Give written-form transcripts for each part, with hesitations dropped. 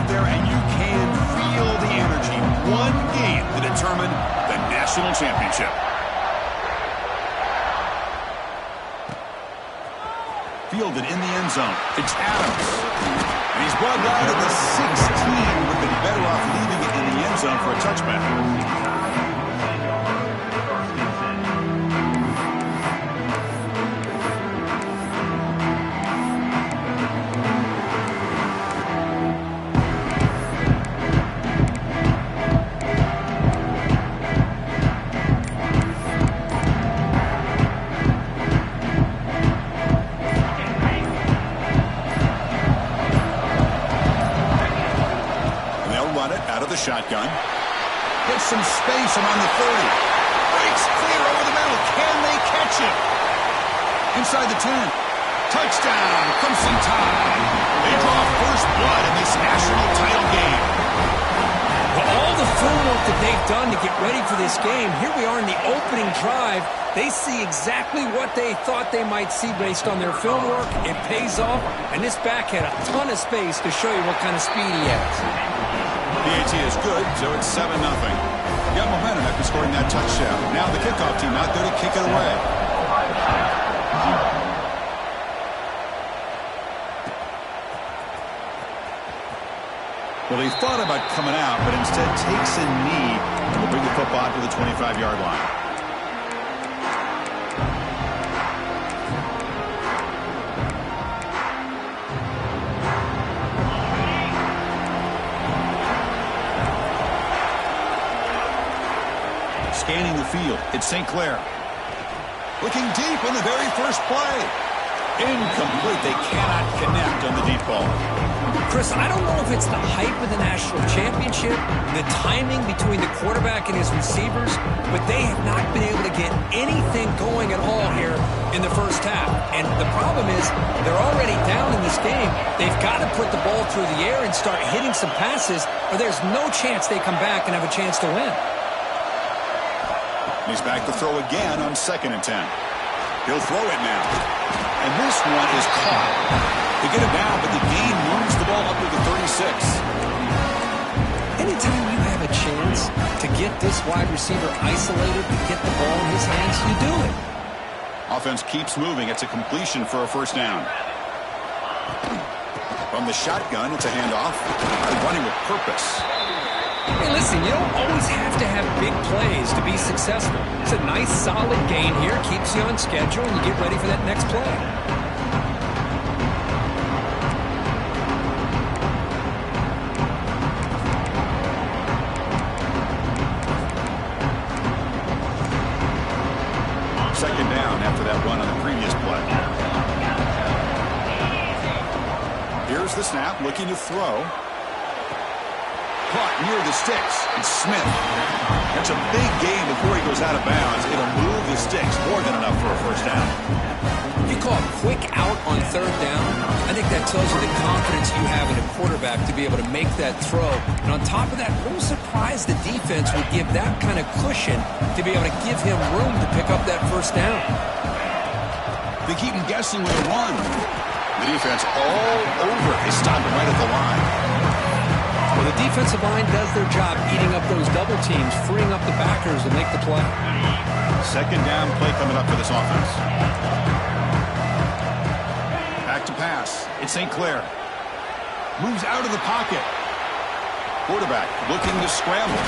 out there, and you can feel the energy. One game to determine the national championship. Fielded in the end zone. It's Adams. And he's brought down to the 16. Would have been better off leaving it in the end zone for a touchback. Shotgun. Gets some space around the 30. Breaks clear over the middle. Can they catch it? Inside the 10. Touchdown, Crimson Tide. They draw first blood in this national title game. Well, all the film work that they've done to get ready for this game, here we are in the opening drive. They see exactly what they thought they might see based on their film work. It pays off, and this back had a ton of space to show you what kind of speed he has. PAT is good, so it's 7-0. Got momentum after scoring that touchdown. Now the kickoff team out there to kick it away. Well, he thought about coming out, but instead takes a knee and will bring the football to the 25-yard line. Scanning the field, it's St. Clair. Looking deep on the very first play. Incomplete. They cannot connect on the deep ball. Chris, I don't know if it's the hype of the national championship, the timing between the quarterback and his receivers, but they have not been able to get anything going at all here in the first half. And the problem is they're already down in this game. They've got to put the ball through the air and start hitting some passes, or there's no chance they come back and have a chance to win. He's back to throw again on 2nd and 10. He'll throw it now. And this one is caught. They get it down, but the gain moves the ball up to the 36. Anytime you have a chance to get this wide receiver isolated and get the ball in his hands, you do it. Offense keeps moving. It's a completion for a first down. From the shotgun, it's a handoff. Running with purpose. Hey, listen, you don't always have to have big plays to be successful. It's a nice, solid gain here. Keeps you on schedule, and you get ready for that next play. Second down after that run on the previous play. Here's the snap, looking to throw. Caught near the sticks. It's Smith. That's a big gain before he goes out of bounds. It'll move the sticks more than enough for a first down. You call a quick out on 3rd down. I think that tells you the confidence you have in a quarterback to be able to make that throw. And on top of that, I'm surprised the defense would give that kind of cushion to be able to give him room to pick up that first down. They keep him guessing with a run. The defense all over. They stop him right at the line. Well, the defensive line does their job eating up those double teams, freeing up the backers to make the play. Second down play coming up for this offense. Back to pass. It's St. Clair. Moves out of the pocket. Quarterback looking to scramble.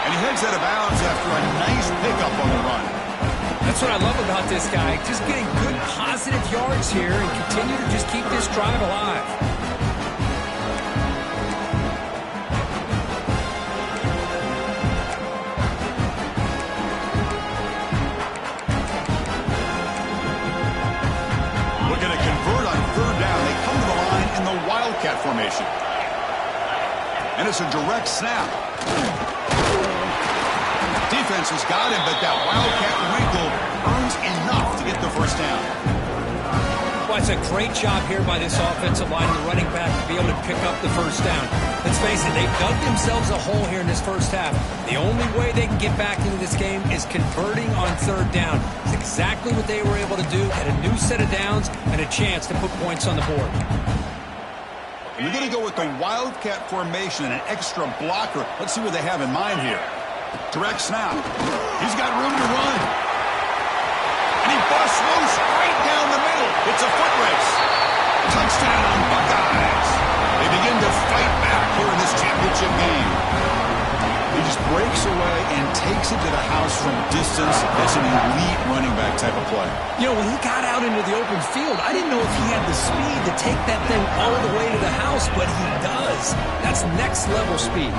And he heads out of bounds after a nice pickup on the run. That's what I love about this guy. Just getting good, positive yards here and continue to just keep this drive alive. Wildcat formation. And it's a direct snap. Defense has got him, but that Wildcat wrinkle earns enough to get the first down. Well, it's a great job here by this offensive line and the running back to be able to pick up the first down. Let's face it, they've dug themselves a hole here in this first half. The only way they can get back into this game is converting on 3rd down. It's exactly what they were able to do. Had a new set of downs and a chance to put points on the board. You're going to go with the wildcat formation and an extra blocker. Let's see what they have in mind here. Direct snap. He's got room to run. And he busts loose right down the middle. It's a foot race. Touchdown, Buckeyes. They begin to fight back here in this championship game. He just breaks away and takes it to the house from distance. It's an elite running back type of play. You know, when he got out into the open field, I didn't know if he had the speed to take that thing all the way to the house, but he does. That's next-level speed.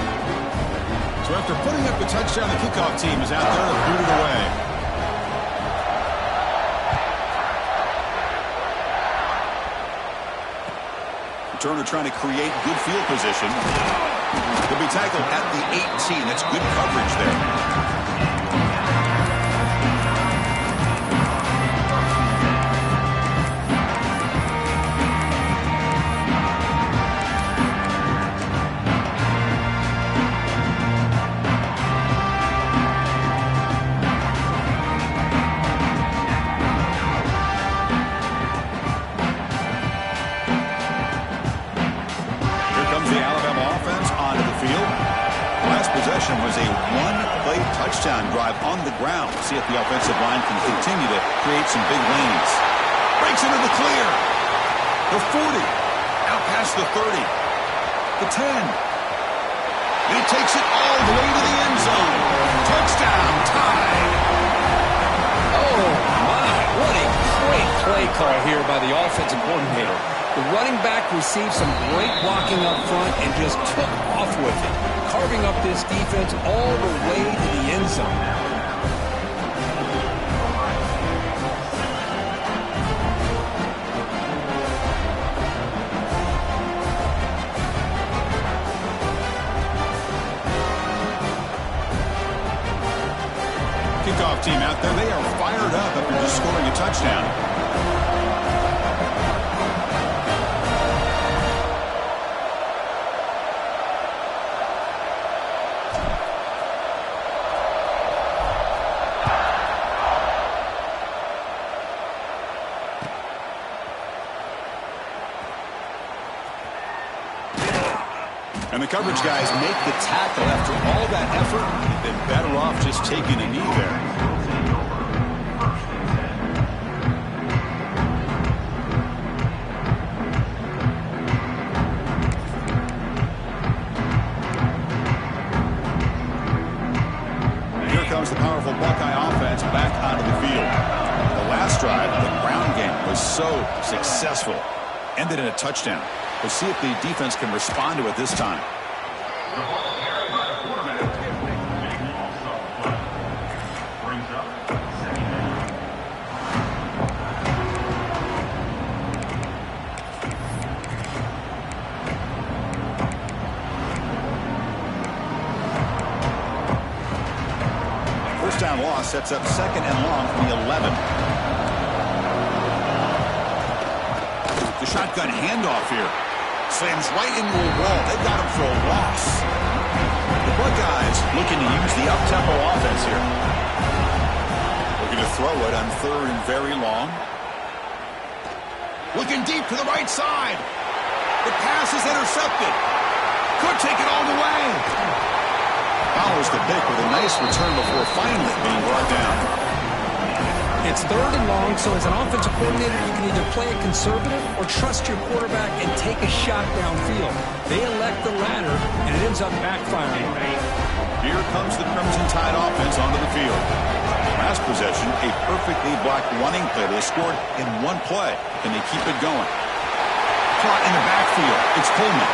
So after putting up the touchdown, the kickoff team is out there to boot it away. Turner trying to create good field position. He'll be tackled at the 18. That's good coverage there. Was a one-play touchdown drive on the ground. See if the offensive line can continue to create some big lanes. Breaks into the clear. The 40. Out past the 30. The 10. And he takes it all the way to the end zone. Touchdown, tied. Oh, my. What a great play call here by the offensive coordinator. The running back received some great blocking up front and just took off with it, carving up this defense all the way to the end zone. Kickoff team out there, they are fired up after just scoring a touchdown. And the coverage guys make the tackle after all that effort. They've been better off just taking a knee there. Here comes the powerful Buckeye offense back onto the field. The last drive of the ground game was so successful. Ended in a touchdown. We'll see if the defense can respond to it this time. First down loss sets up second and long from the 11. The shotgun handoff here. Slams right into a wall. They've got him for a loss. The Buckeyes looking to use the up-tempo offense here. Looking to throw it on third and very long. Looking deep to the right side. The pass is intercepted. Could take it all the way. Follows the pick with a nice return before finally being brought down. It's third and long, so as an offensive coordinator, you can either play it conservative or trust your quarterback and take a shot downfield. They elect the latter, and it ends up backfiring. Here comes the Crimson Tide offense onto the field. Last possession, a perfectly blocked running play. They scored in one play. Can they keep it going? Caught in the backfield. It's Coleman.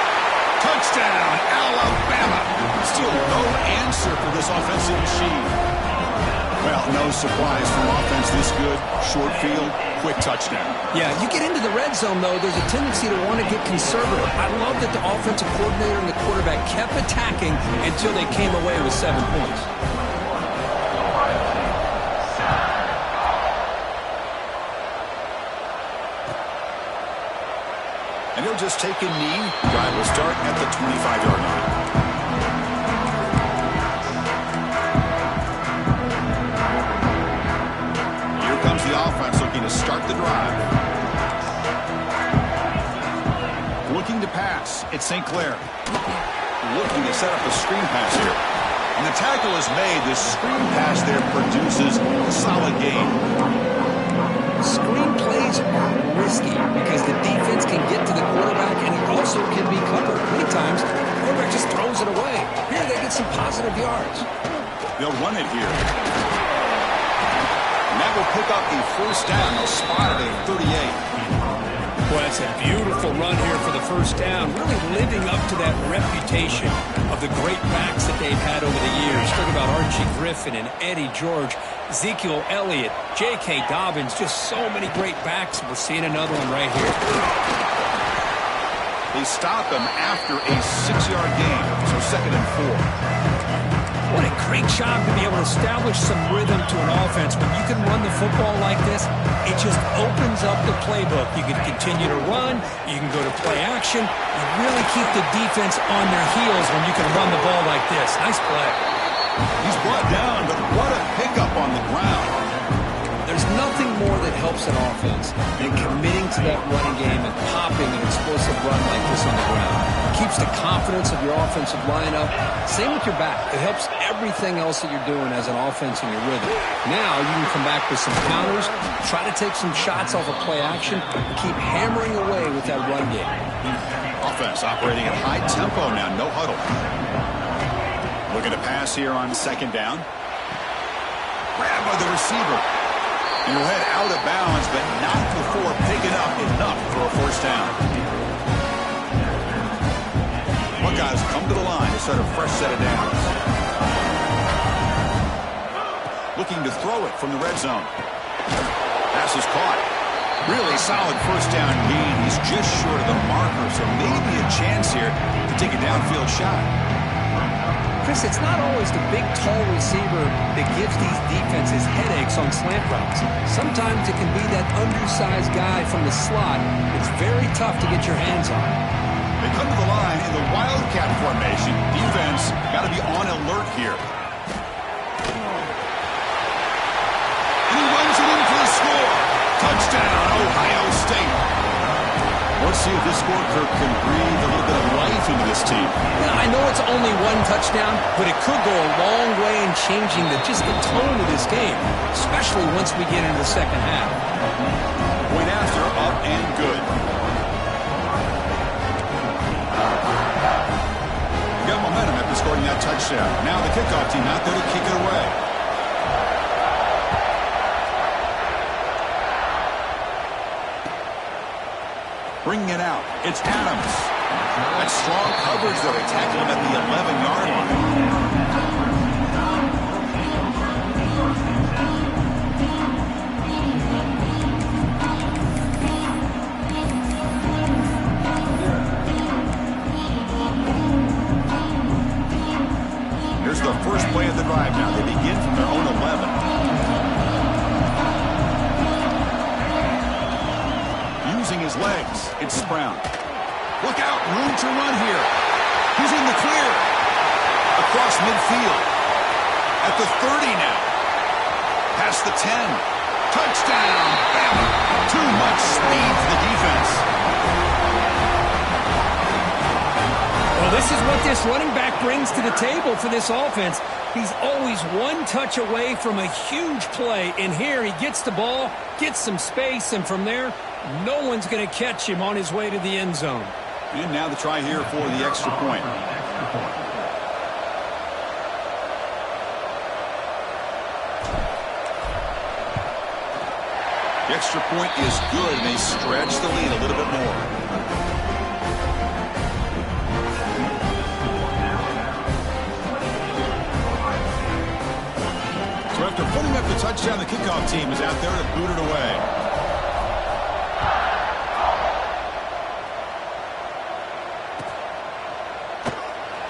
Touchdown, Alabama. Still no answer for this offensive machine. Well, no surprise from offense this good. Short field, quick touchdown. Yeah, you get into the red zone, though, there's a tendency to want to get conservative. I love that the offensive coordinator and the quarterback kept attacking until they came away with 7 points. And he'll just take a knee. Drive will start at the 25-yard line. The offense looking to start the drive. Looking to pass. It's St. Clair. Looking to set up a screen pass here. And the tackle is made. The screen pass there produces a solid gain. Screen plays are risky because the defense can get to the quarterback and it also can be covered. Many times, the quarterback just throws it away. Here they get some positive yards. They'll run it here. And that will pick up a first down. They'll spot it at 38. Well, that's a beautiful run here for the first down, really living up to that reputation of the great backs that they've had over the years. Talk about Archie Griffin and Eddie George, Ezekiel Elliott, J.K. Dobbins, just so many great backs. We're seeing another one right here. They stop him after a 6-yard gain, so 2nd and 4. What a great job to be able to establish some rhythm to an offense. When you can run the football like this, it just opens up the playbook. You can continue to run. You can go to play action. You really keep the defense on their heels when you can run the ball like this. Nice play. He's brought down, but what a pickup on the ground. There's nothing more that helps an offense than committing to that running game and popping an explosive run like this on the ground. It keeps the confidence of your offensive line up. Same with your back. It helps everything else that you're doing as an offense in your rhythm. Now you can come back with some counters, try to take some shots off of play action, and keep hammering away with that run game. Offense operating at high tempo now, no huddle. Looking to pass here on 2nd down. Grab by the receiver. And he'll head out of bounds, but not before picking up enough for a first down. Buckeyes come to the line to start a fresh set of downs. Looking to throw it from the red zone. Pass is caught. Really solid first down gain. He's just short of the marker, so maybe a chance here to take a downfield shot. Chris, it's not always the big, tall receiver that gives these defenses headaches on slant routes. Sometimes it can be that undersized guy from the slot. It's very tough to get your hands on. They come to the line in the Wildcat formation. Defense got to be on alert here. And he runs it in for the score. Touchdown, Ohio State. Let's see if this score can breathe a little bit of life into this team. Yeah, I know it's only one touchdown, but it could go a long way in changing just the tone of this game, especially once we get into the second half. Point after, up and good. Got momentum after scoring that touchdown. Now the kickoff team out there to kick it away. Bringing it out, it's Adams. That's strong coverage, though. They tackle him at the 11-yard line. Here's the first play of the drive now. They begin from their own 11. Using his legs, it's Brown. Look out, room to run here. He's in the clear. Across midfield. At the 30 now. Past the 10. Touchdown, Bama. Too much speed for the defense. Well, this is what this running back brings to the table for this offense. He's always one touch away from a huge play. And here he gets the ball, gets some space, and from there, no one's going to catch him on his way to the end zone. And now the try here for the extra point. The extra point is good, and they stretch the lead a little bit more. So after putting up the touchdown, the kickoff team is out there to boot it away.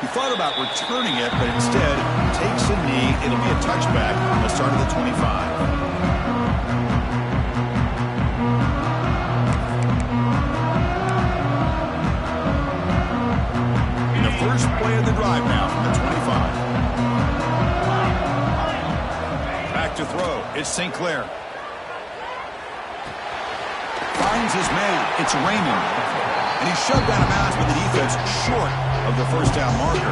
Thought about returning it, but instead takes a knee. It'll be a touchback on the start of the 25. In the first play of the drive now from the 25. Back to throw. It's St. Clair. Finds his man. It's Raymond. And he's shoved out of bounds with the defense short of the first down marker.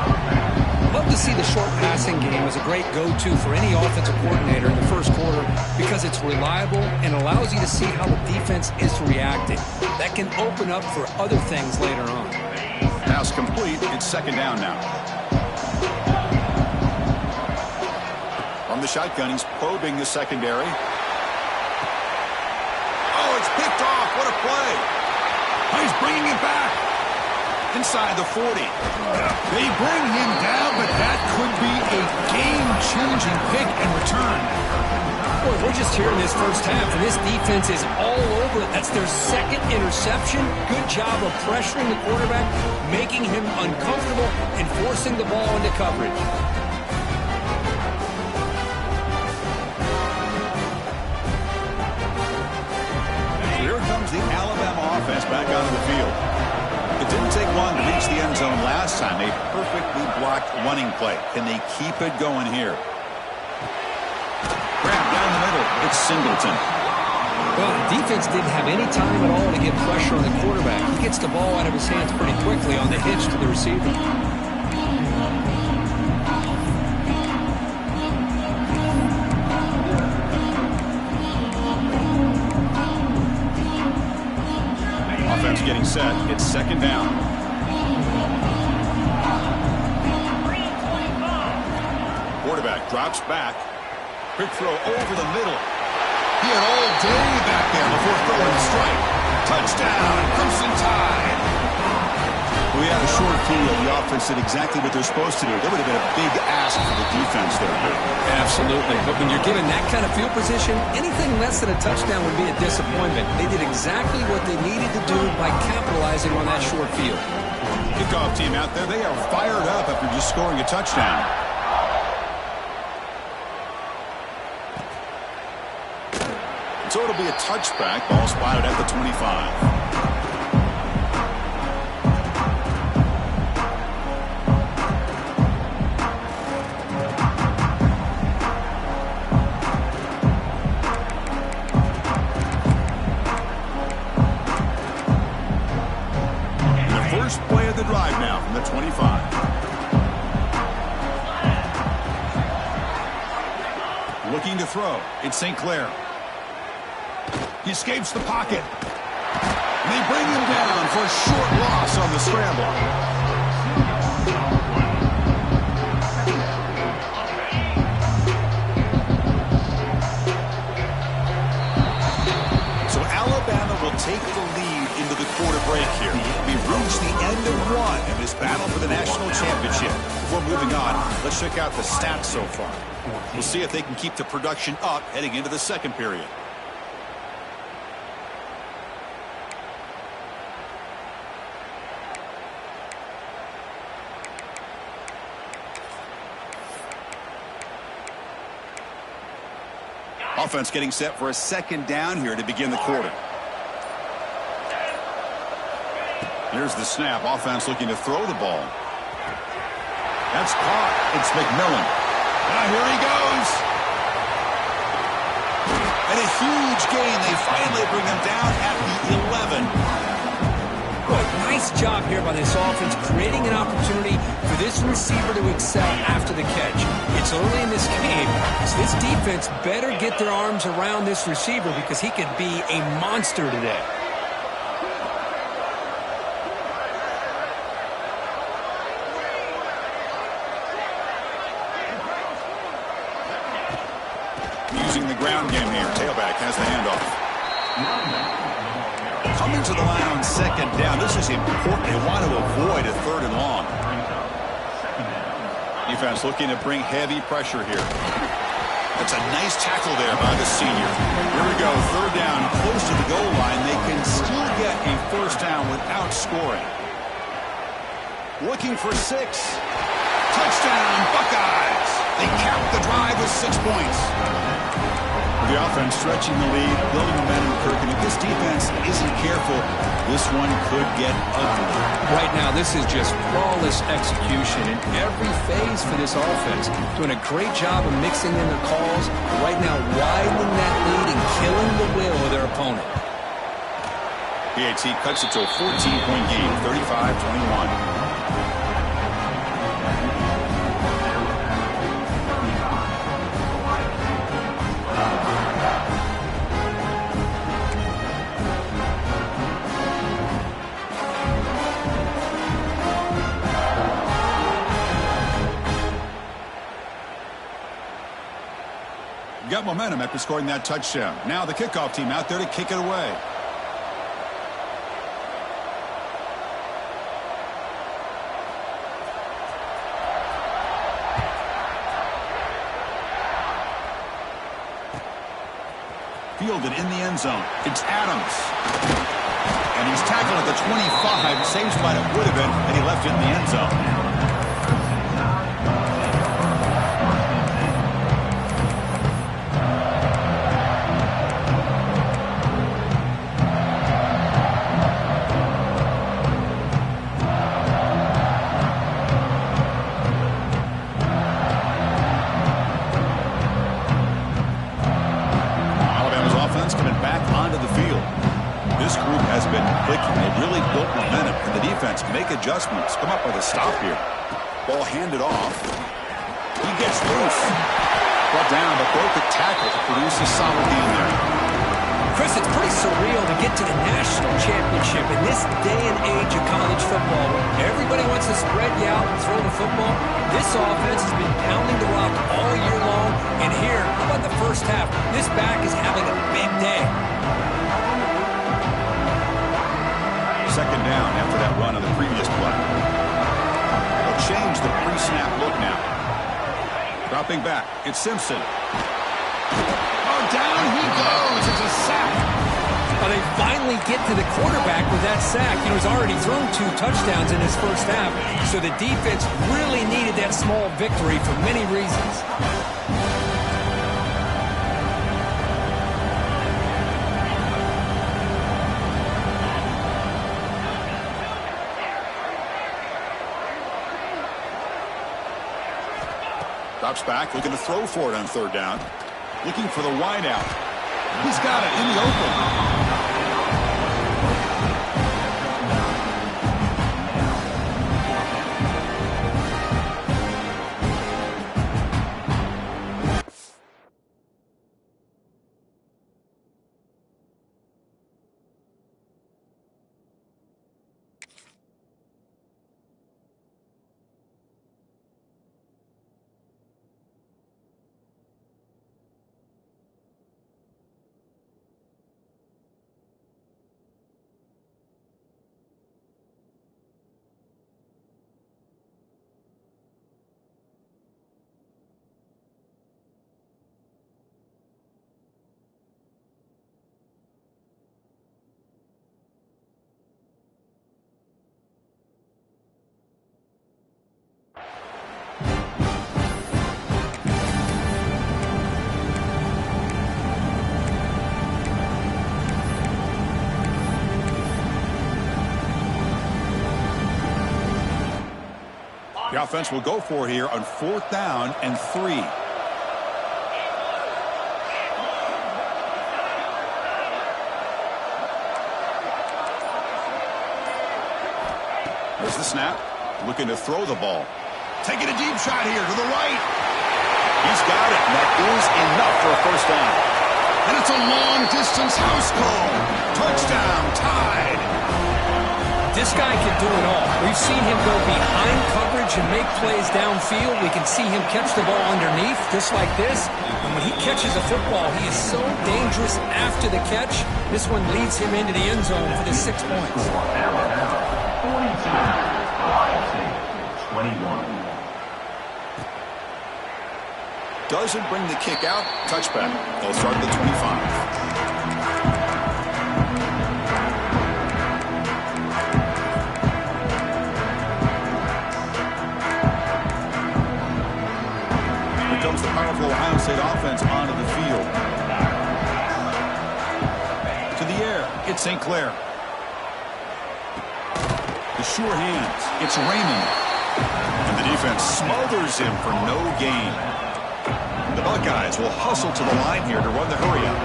Love to see the short passing game as a great go-to for any offensive coordinator in the first quarter because it's reliable and allows you to see how the defense is reacting. That can open up for other things later on. Pass complete. It's second down now. From the shotgun, he's probing the secondary. Oh, it's picked off. What a play. Oh, he's bringing it back. Inside the 40. They bring him down, but that could be a game-changing pick and return. Boy, we're just here in this first half, and this defense is all over it. That's their second interception. Good job of pressuring the quarterback, making him uncomfortable, and forcing the ball into coverage. Here comes the Alabama offense back onto the field. It didn't take long to reach the end zone last time. A perfectly blocked running play. Can they keep it going here? Grab down the middle. It's Singleton. Well, the defense didn't have any time at all to get pressure on the quarterback. He gets the ball out of his hands pretty quickly on the hitch to the receiver. Offense getting set. It's second down. Quarterback drops back. Quick throw over the middle. He had all day back there before throwing the strike. Touchdown, Crimson Tide. We had a short field. The offense did exactly what they're supposed to do. That would have been a big ask for the defense there. Absolutely. But when you're given that kind of field position, anything less than a touchdown would be a disappointment. They did exactly what they needed to do by capitalizing on that short field. Kickoff team out there. They are fired up after just scoring a touchdown. So it'll be a touchback. Ball spotted at the 25. First play of the drive now from the 25. Looking to throw. It's St. Clair. He escapes the pocket. And they bring him down for a short loss on the scramble. So Alabama will take the lead into the quarter break here. We've reached the end of one in this battle for the national championship. Before moving on, let's check out the stats so far. We'll see if they can keep the production up heading into the second period. Offense getting set for a second down here to begin the quarter. Here's the snap. Offense looking to throw the ball. That's caught. It's McMillan. Now here he goes. And a huge gain. They finally bring him down at the 11. Boy, nice job here by this offense, creating an opportunity for this receiver to excel after the catch. It's early in this game, so this defense better get their arms around this receiver because he could be a monster today. Using the ground game here. Tailback has the handoff. Coming to the line on second down. This is important. They want to avoid a third and long. Defense looking to bring heavy pressure here. That's a nice tackle there by the senior. Here we go. Third down. Close to the goal line. They can still get a first down without scoring. Looking for 6. Touchdown, Buckeyes. They cap the drive with 6 points. The offense stretching the lead, building momentum, Kirk. And if this defense isn't careful, this one could get ugly. Right now, this is just flawless execution in every phase for this offense. Doing a great job of mixing in their calls. Right now, widening that lead and killing the will of their opponent. PAT cuts it to a 14-point game, 35-21. Got momentum after scoring that touchdown. Now the kickoff team out there to kick it away. Fielded in the end zone. It's Adams. And he's tackled at the 25. Same spot it would have been, and he left it in the end zone. Make adjustments. Come up with a stop here. Ball handed off. He gets loose. Brought down, but broke the tackle to produce a solid gain there. Chris, it's pretty surreal to get to the national championship in this day and age of college football. Everybody wants to spread you out and throw the football. This offense has been pounding the rock all year long. And here, how about the first half? This back is having a big day. Second down after that run on the previous play. They'll change the pre-snap look now. Dropping back, it's Simpson. Oh, down he goes. It's a sack. Well, they finally get to the quarterback with that sack. You know, he's already thrown 2 touchdowns in his first half, so the defense really needed that small victory for many reasons. Drops back, looking to throw for it on third down. Looking for the wide out. He's got it in the open. The offense will go for it here on 4th down and 3. There's the snap. Looking to throw the ball. Taking a deep shot here to the right. He's got it. And that is enough for a first down. And it's a long-distance house call. Touchdown, tied. This guy can do it all. We've seen him go behind coverage and make plays downfield. We can see him catch the ball underneath, just like this. And when he catches a football, he is so dangerous after the catch. This one leads him into the end zone for the 6 points. 21. Doesn't bring the kick out. Touchback. They'll start at the 25. Comes the powerful Ohio State offense onto the field. To the air, it's St. Clair. The sure hands, it's Raymond. And the defense smothers him for no gain. The Buckeyes will hustle to the line here to run the hurry up.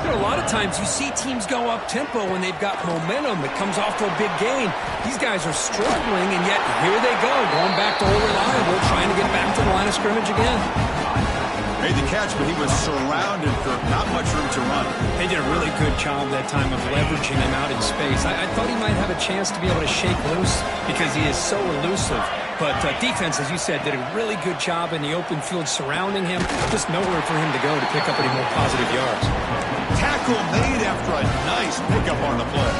You know, a lot of times you see teams go up-tempo when they've got momentum. It comes off to a big gain. These guys are struggling, and yet here they go, going back to old reliable, trying to get back to the line of scrimmage again. Made the catch, but he was surrounded for not much room to run. They did a really good job that time of leveraging him out in space. I thought he might have a chance to be able to shake loose because he is so elusive. But defense, as you said, did a really good job in the open field surrounding him. Just nowhere for him to go to pick up any more positive yards. Tackle made after a nice pickup on the play.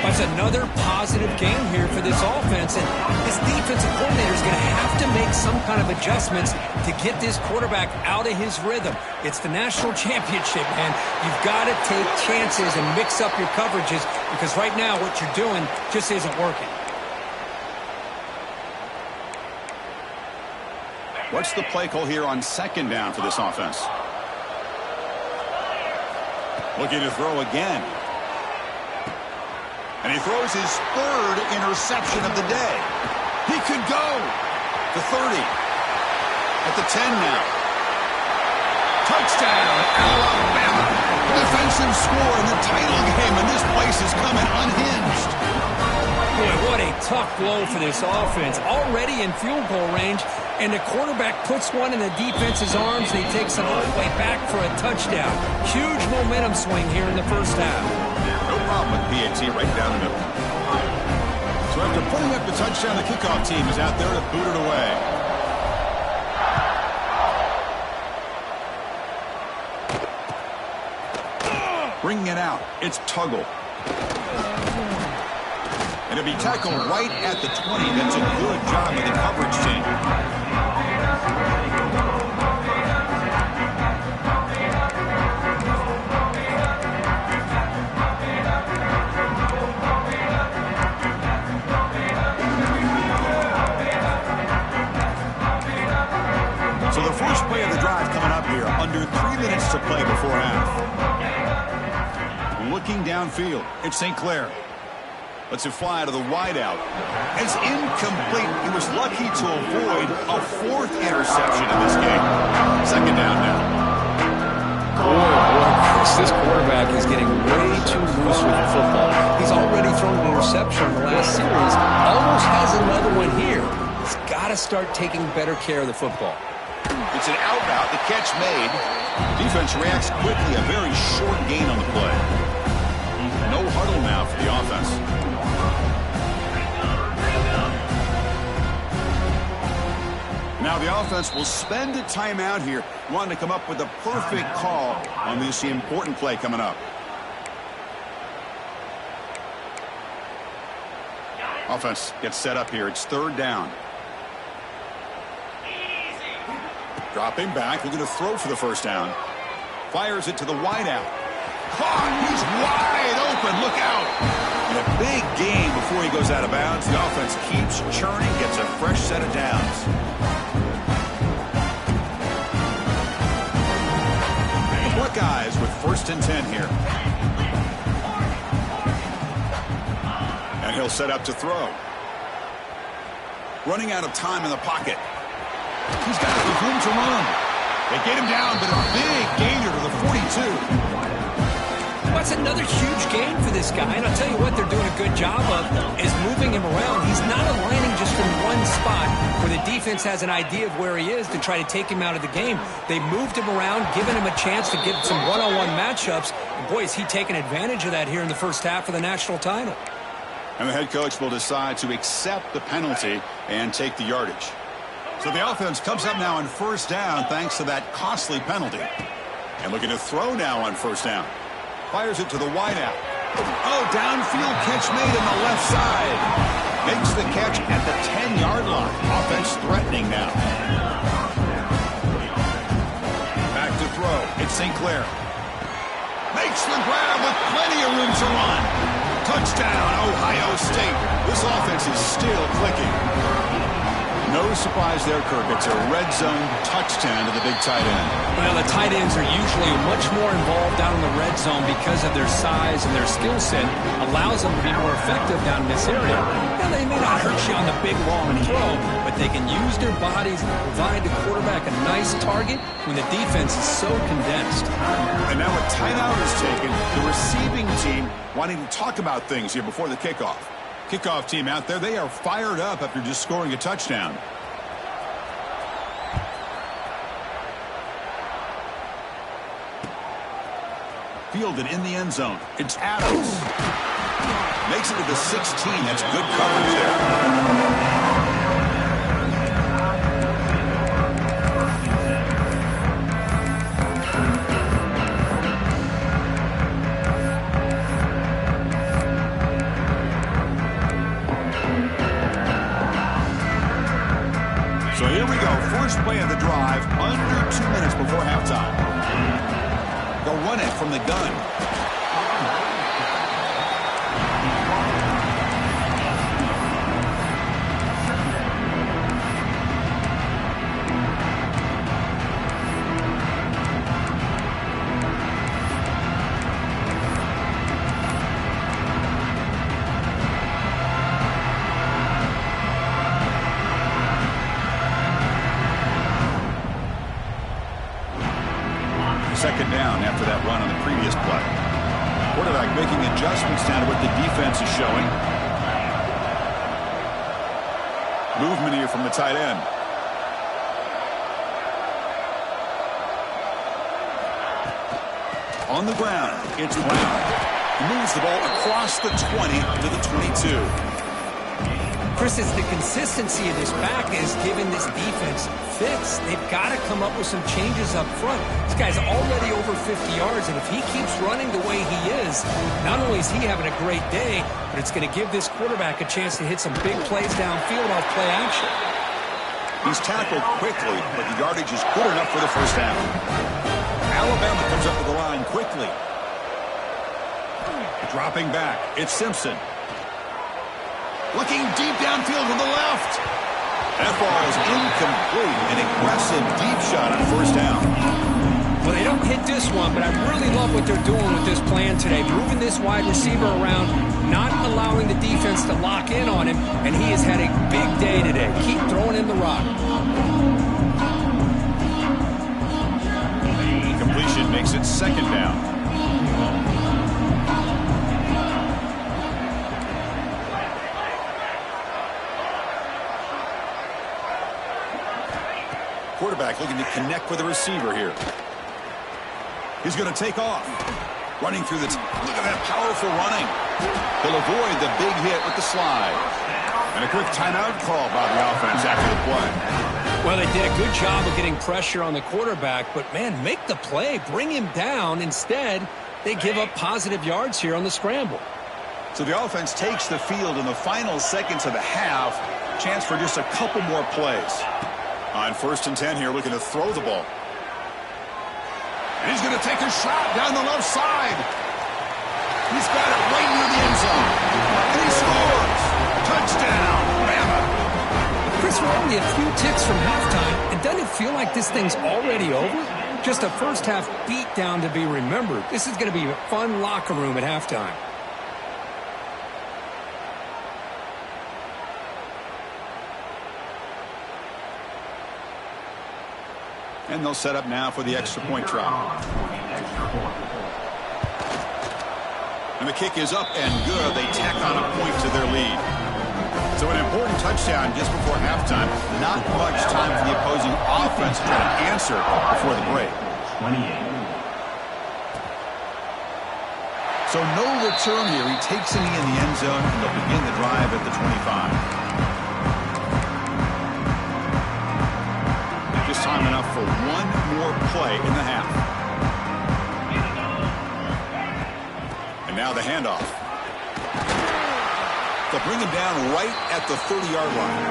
That's another positive game here for this offense, and this defensive coordinator is going to have to make some kind of adjustments to get this quarterback out of his rhythm. It's the national championship, man. You've got to take chances and mix up your coverages because right now what you're doing just isn't working. What's the play call here on second down for this offense? Looking to throw again. And he throws his third interception of the day. He could go to 30. At the 10 now. Touchdown, Alabama. Defensive score in the title game, and this place is coming unhinged. Boy, what a tough blow for this offense. Already in field goal range, and the quarterback puts one in the defense's arms, and he takes it all the way back for a touchdown. Huge momentum swing here in the first half. No problem with PAT right down the middle. So after putting up the touchdown, the kickoff team is out there to boot it away. Bringing it out, it's Tuggle. And it'll be tackled right at the 20. That's a good job of the coverage team. So the first play of the drive coming up here, under 3 minutes to play before half. Looking downfield, it's St. Clair. Lets it fly out of the wideout. It's incomplete. He was lucky to avoid a fourth interception in this game. Second down now. Boy, Chris, this quarterback is getting way too loose with the football. He's already thrown an interception in the last series. Almost has another one here. He's got to start taking better care of the football. It's an out route. The catch made. Defense reacts quickly. A very short gain on the play. No huddle now for the offense. Now the offense will spend a timeout here, wanting to come up with a perfect call on this important play coming up. Offense gets set up here. It's third down. Dropping back, looking to throw for the first down. Fires it to the wideout. Caught, he's wide open, look out. And a big gain before he goes out of bounds. The offense keeps churning, gets a fresh set of downs. The Buckeyes with 1st and 10 here. And he'll set up to throw. Running out of time in the pocket. He's got room to run. They get him down, but a big gainer to the 42. That's another huge gain for this guy, and I'll tell you what they're doing a good job of is moving him around. He's not aligning just from one spot where the defense has an idea of where he is to try to take him out of the game. They moved him around, giving him a chance to get some one-on-one matchups, and boy, is he taking advantage of that here in the first half of the national title. And the head coach will decide to accept the penalty and take the yardage. So the offense comes up now on first down thanks to that costly penalty. And looking to throw now on first down. Fires it to the wideout. Oh, downfield catch made on the left side. Makes the catch at the 10-yard line. Offense threatening now. Back to throw. It's St. Clair. Makes the grab with plenty of room to run. Touchdown, Ohio State. This offense is still clicking. No surprise there, Kirk. It's a red zone touchdown to the big tight end. Well, the tight ends are usually much more involved down in the red zone because of their size and their skill set allows them to be more effective down in this area. Now, they may not hurt you on the big, long throw, but They can use their bodies and provide the quarterback a nice target when the defense is so condensed. And now a timeout is taken. The receiving team wanting to talk about things here before the kickoff. Kickoff team out there, they are fired up after just scoring a touchdown. Fielded in the end zone. It's Adams. Makes it to the 16. That's good coverage there. So here we go. First play of the drive. Under 2 minutes before halftime. They'll run it from the gun. Second down after that run on the previous play. Quarterback making adjustments down to what the defense is showing. Movement here from the tight end. On the ground, it's Brown. He moves the ball across the 20 to the 22. Chris, it's the consistency of this back is giving this defense fits. They've got to come up with some changes up front. This guy's already over 50 yards, and if he keeps running the way he is, not only is he having a great day, but it's going to give this quarterback a chance to hit some big plays downfield off play action. He's tackled quickly, but the yardage is good enough for the first half. Alabama comes up to the line quickly. Dropping back, it's Simpson. Looking deep downfield to the left. That ball is incomplete. An aggressive deep shot on first down. Well, they don't hit this one, but I really love what they're doing with this plan today. Moving this wide receiver around, not allowing the defense to lock in on him, and he has had a big day today. Keep throwing him the rock. Completion makes it second down. Quarterback looking to connect with the receiver here. He's going to take off. Running through the... Look at that powerful running. He'll avoid the big hit with the slide. And a quick timeout call by the offense after the play. Well, they did a good job of getting pressure on the quarterback, but, man, make the play. Bring him down. Instead, they give up positive yards here on the scramble. So the offense takes the field in the final seconds of the half. Chance for just a couple more plays. On 1st and 10 here, looking to throw the ball. And he's going to take a shot down the left side. He's got it right near the end zone. And he scores. Touchdown, Bama. Chris, we're only a few ticks from halftime. And doesn't it feel like this thing's already over? Just a first half beatdown to be remembered. This is going to be a fun locker room at halftime. And they'll set up now for the extra point try. And the kick is up and good. They tack on a point to their lead. So an important touchdown just before halftime. Not much time for the opposing offense to try to answer before the break. 28. So no return here. He takes a knee in the end zone, and they'll begin the drive at the 25. Just time enough for one more play in the half. And now the handoff. They'll bring him down right at the 30-yard line.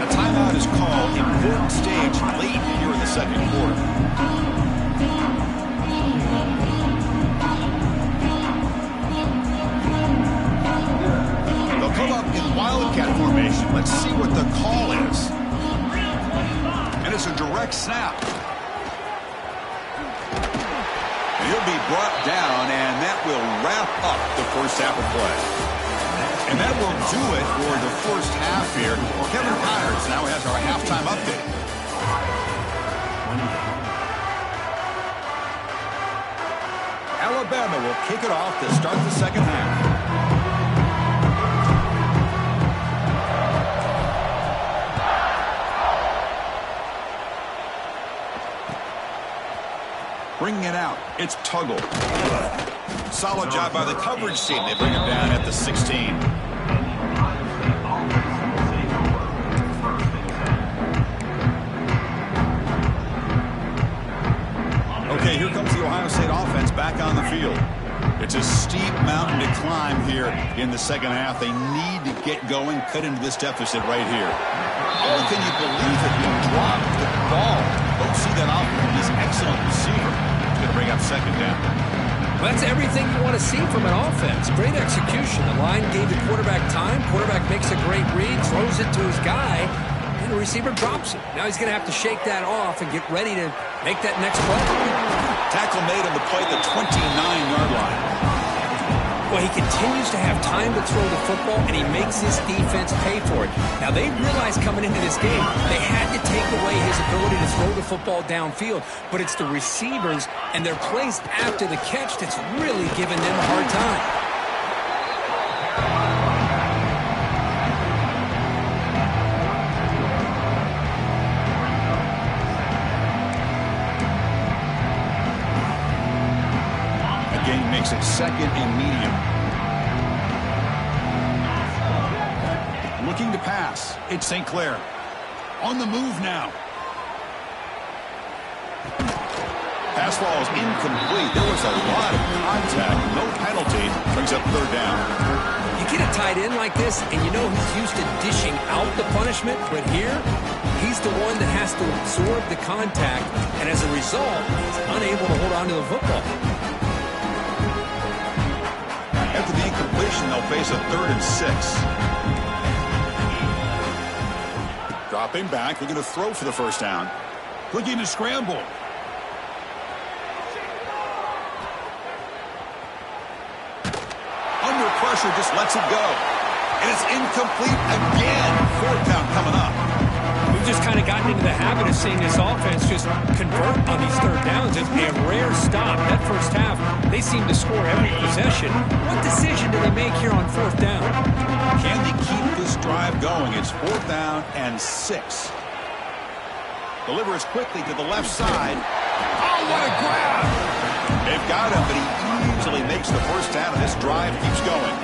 A timeout is called. Important stage late here in the second quarter. They'll come up in wildcat formation. Let's see what the call is. And it's a direct snap. He'll be brought down, and that will wrap up the first half of play. And that will do it for the first half here. Kevin Connors now has our halftime update. Alabama will kick it off to start the second half. Bringing it out, it's Tuggle. Solid job by the coverage team. They bring him down at the 16. Okay, here comes the Ohio State offense back on the field. It's a steep mountain to climb here in the second half. They need to get going, cut into this deficit right here. Oh, can you believe it? He dropped the ball. Don't see that often from this excellent receiver. He's going to bring up second down. Well, that's everything you want to see from an offense. Great execution. The line gave the quarterback time. Quarterback makes a great read, throws it to his guy, and the receiver drops it. Now he's going to have to shake that off and get ready to make that next play. Tackle made on the play at the 29-yard line. Well, he continues to have time to throw the football, and he makes his defense pay for it. Now, they realized coming into this game they had to take away his ability to throw the football downfield, but it's the receivers and their plays after the catch that's really giving them a hard time. Makes it second and medium. Looking to pass. It's St. Clair. On the move now. Pass ball is incomplete. There was a lot of contact. No penalty. Brings up third down. You get a tight end like this, and you know he's used to dishing out the punishment, but here, he's the one that has to absorb the contact, and as a result, he's unable to hold on to the football. After the incompletion, they'll face a 3rd and 6. Dropping back, looking to throw for the first down. Looking to scramble. Under pressure, just lets it go. And it's incomplete again. 4th down coming up. We've just kind of gotten into the habit of seeing this offense just convert on these 3rd downs. It's a rare stop. That first half, they seem to score every possession. What decision do they make here on 4th down? Can they keep this drive going? It's 4th down and 6. Delivers quickly to the left side. Oh, what a grab! They've got him, but he easily makes the first down, and this drive keeps going.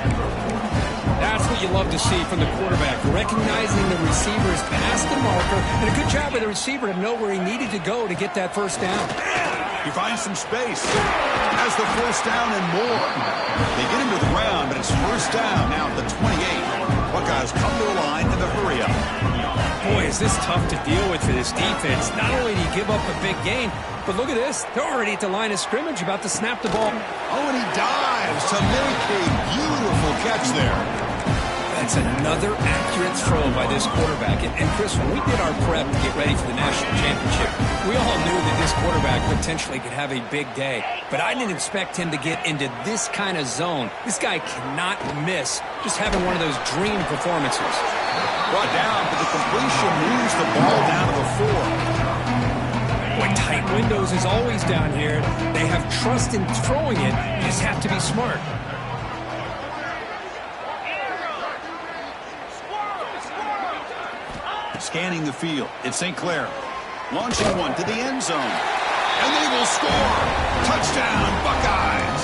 That's what you love to see from the quarterback, recognizing the receiver's past the marker, and a good job by the receiver to know where he needed to go to get that first down. He finds some space, has the first down and more. They get him to the ground, but it's first down now at the 28. Buckeyes come to the line in the hurry up. Boy, is this tough to deal with for this defense. Not only do you give up a big gain, but look at this. They're already at the line of scrimmage, about to snap the ball. Oh, and he dives to make a beautiful catch there. That's another accurate throw by this quarterback. And Chris, when we did our prep to get ready for the national championship, we all knew that this quarterback potentially could have a big day. But I didn't expect him to get into this kind of zone. This guy cannot miss just having one of those dream performances. Brought down, but the completion moves the ball down to the 4. Boy, tight windows is always down here. They have trust in throwing it. You just have to be smart. Scanning the field. It's St. Clair. Launching one to the end zone. And they will score. Touchdown, Buckeyes.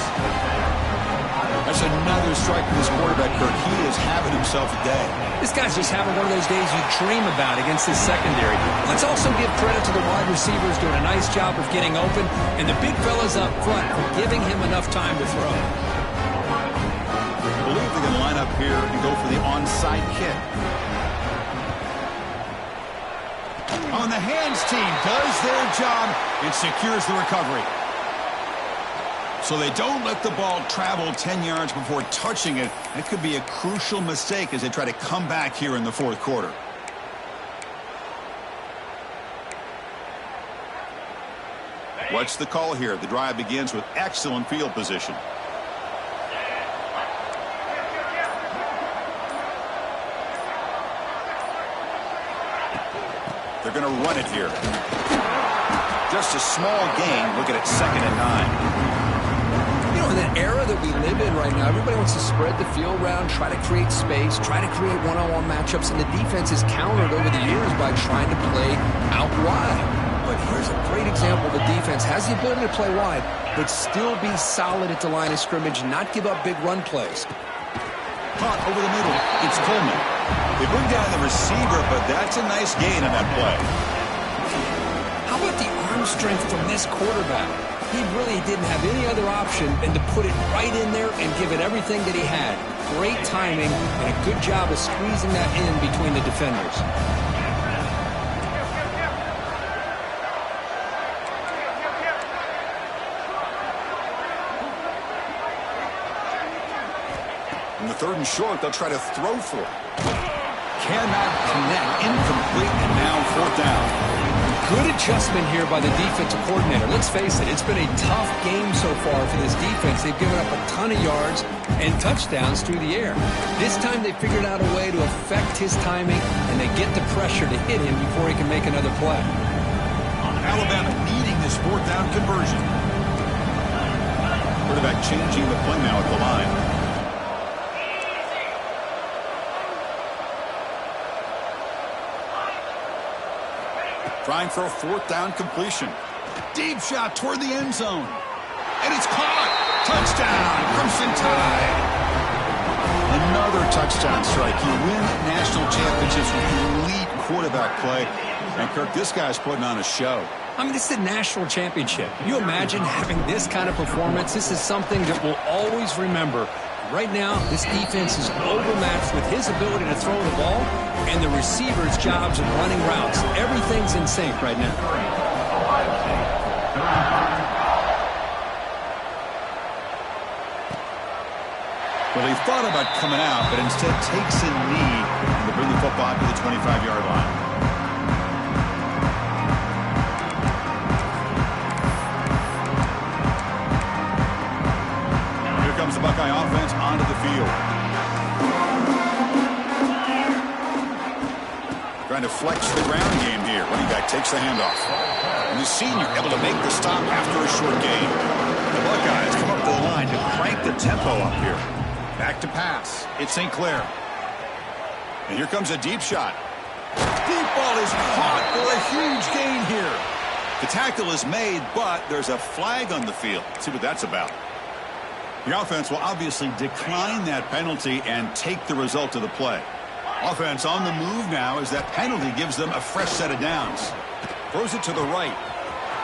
That's another strike for this quarterback, Kirk. He is having himself a day. This guy's just having one of those days you dream about against this secondary. Let's also give credit to the wide receivers doing a nice job of getting open, and the big fellas up front for giving him enough time to throw. I believe they're going to line up here and go for the onside kick. On the hands team does their job. It secures the recovery. So they don't let the ball travel 10 yards before touching it. It could be a crucial mistake as they try to come back here in the 4th quarter. What's the call here? The drive begins with excellent field position. They're going to run it here. Just a small gain. Looking at 2nd and 9. You know, in the era that we live in right now, everybody wants to spread the field around, try to create space, try to create one-on-one matchups, and the defense is countered over the years by trying to play out wide. But here's a great example. The defense has the ability to play wide, but still be solid at the line of scrimmage and not give up big run plays. Caught over the middle. It's Coleman. They bring down the receiver, but that's a nice gain on that play. How about the arm strength from this quarterback? He really didn't have any other option than to put it right in there and give it everything that he had. Great timing and a good job of squeezing that in between the defenders. In the 3rd and short, they'll try to throw for it. Cannot connect. Incomplete, and now 4th down. Good adjustment here by the defensive coordinator. Let's face it, it's been a tough game so far for this defense. They've given up a ton of yards and touchdowns through the air. This time they figured out a way to affect his timing, and they get the pressure to hit him before he can make another play. Alabama needing this 4th down conversion. Quarterback changing the play now at the line. Trying for a 4th down completion. Deep shot toward the end zone. And it's caught. Touchdown, Crimson Tide. Another touchdown strike. You win national championships with elite quarterback play. And, Kirk, this guy's putting on a show. I mean, this is a national championship. You imagine having this kind of performance? This is something that we'll always remember. Right now, this defense is overmatched with his ability to throw the ball and the receiver's jobs of running routes. Everything's in sync right now. Well, he thought about coming out, but instead takes a knee to bring the football to the 25-yard line. Comes the Buckeye offense onto the field. Trying to flex the ground game here. Running back takes the handoff. And the senior able to make the stop after a short gain. The Buckeyes come up to the line to crank the tempo up here. Back to pass. It's St. Clair. And here comes a deep shot. Deep ball is caught for a huge gain here. The tackle is made, but there's a flag on the field. Let's see what that's about. The offense will obviously decline that penalty and take the result of the play. Offense on the move now as that penalty gives them a fresh set of downs. Throws it to the right.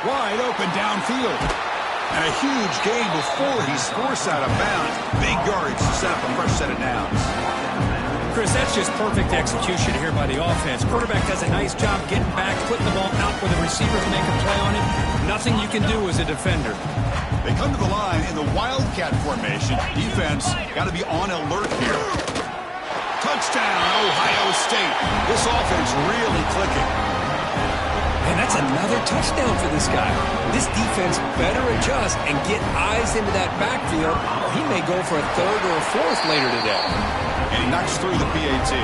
Wide open downfield. And a huge gain before he's forced out of bounds. Big yardage to set up a fresh set of downs. Chris, that's just perfect execution here by the offense. Quarterback does a nice job getting back, putting the ball out where the receivers make a play on it. Nothing you can do as a defender. They come to the line in the Wildcat formation. Defense got to be on alert here. Touchdown, Ohio State. This offense really clicking. And that's another touchdown for this guy. This defense better adjust and get eyes into that backfield, or he may go for a 3rd or a 4th later today. And he knocks through the PAT.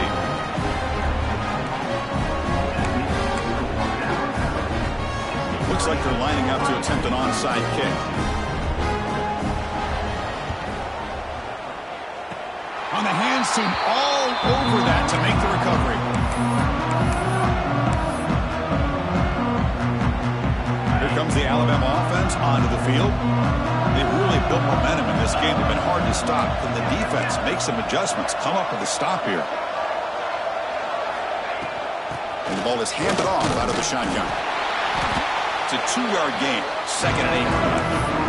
Looks like they're lining up to attempt an onside kick. On the hands team, all over that to make the recovery. Here comes the Alabama offense onto the field. They've really built momentum in this game. They've been hard to stop. Can the defense make some adjustments, come up with a stop here? And the ball is handed off out of the shotgun. It's a 2-yard gain, 2nd and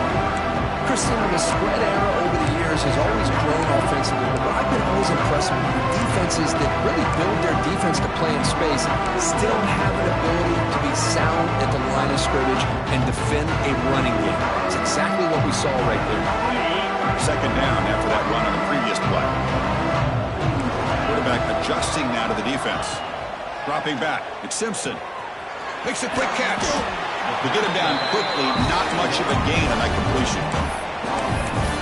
8. Christian, in the spread era over the years has always grown offensively, but I've been always impressed with defenses that really build their defense to play in space, still have an ability to be sound at the line of scrimmage and defend a running game. It's exactly what we saw right there. 2nd down after that run on the previous play. Quarterback adjusting now to the defense. Dropping back. It's Simpson. Makes a quick catch. To get him down quickly, not much of a gain on that completion.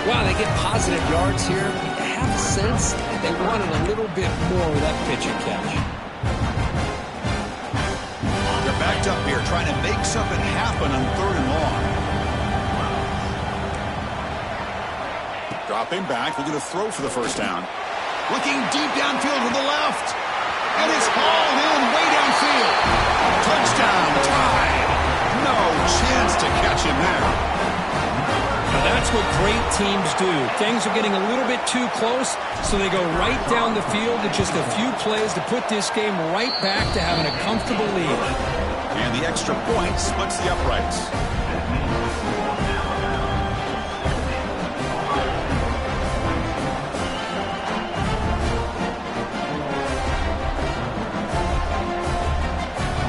Wow, they get positive yards here. I have a sense they wanted a little bit more with that pitch and catch. stacked up here, trying to make something happen on 3rd and long. Dropping back, looking to throw for the first down. Looking deep downfield to the left. And it's hauled in way downfield. Touchdown, tie. No chance to catch him there. Now that's what great teams do. Things are getting a little bit too close, so they go right down the field with just a few plays to put this game right back to having a comfortable lead. And the extra point splits the uprights.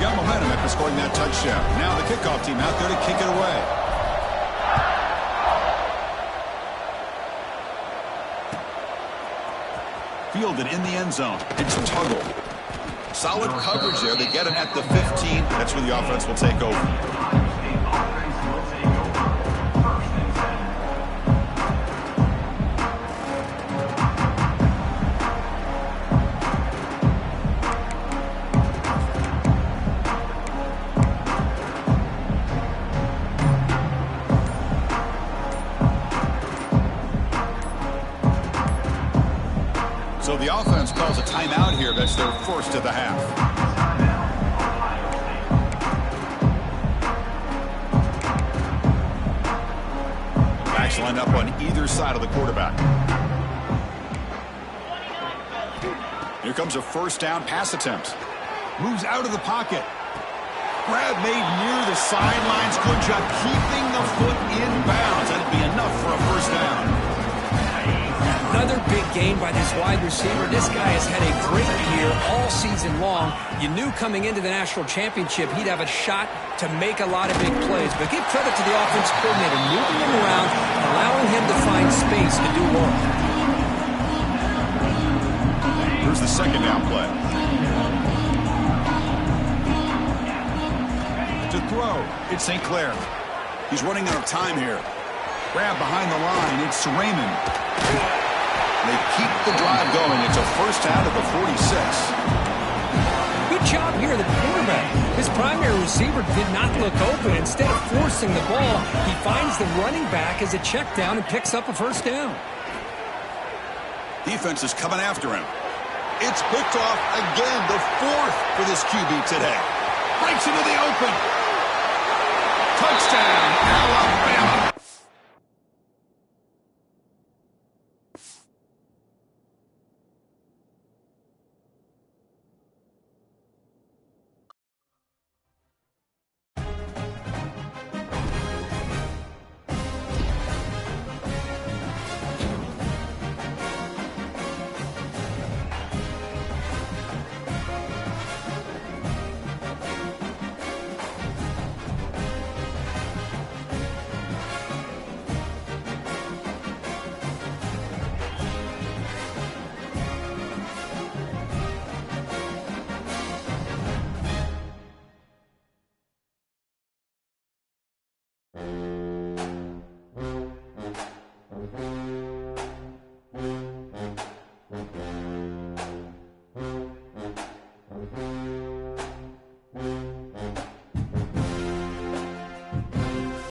Got momentum after scoring that touchdown. Now the kickoff team out there to kick it away. Fielded in the end zone. It's Tuggle. Solid coverage there. They get him at the 15. That's where the offense will take over. So the offense calls a timeout here. That's their first of the half. Backs lined up on either side of the quarterback. Here comes a first down pass attempt. Moves out of the pocket. Grab made near the sidelines. Good job keeping the foot in bounds. That'll be enough for a first down. Another big game by this wide receiver. This guy has had a great year all season long. You knew coming into the national championship he'd have a shot to make a lot of big plays. But give credit to the offensive coordinator, moving him around, allowing him to find space to do work. Here's the second down play. To throw, it's St. Clair. He's running out of time here. Grab behind the line, it's Raymond. They keep the drive going. It's a first down at the 46. Good job here, the quarterback. His primary receiver did not look open. Instead of forcing the ball, he finds the running back as a check down and picks up a first down. Defense is coming after him. It's picked off again, the 4th for this QB today. Breaks into the open. Touchdown, Alabama.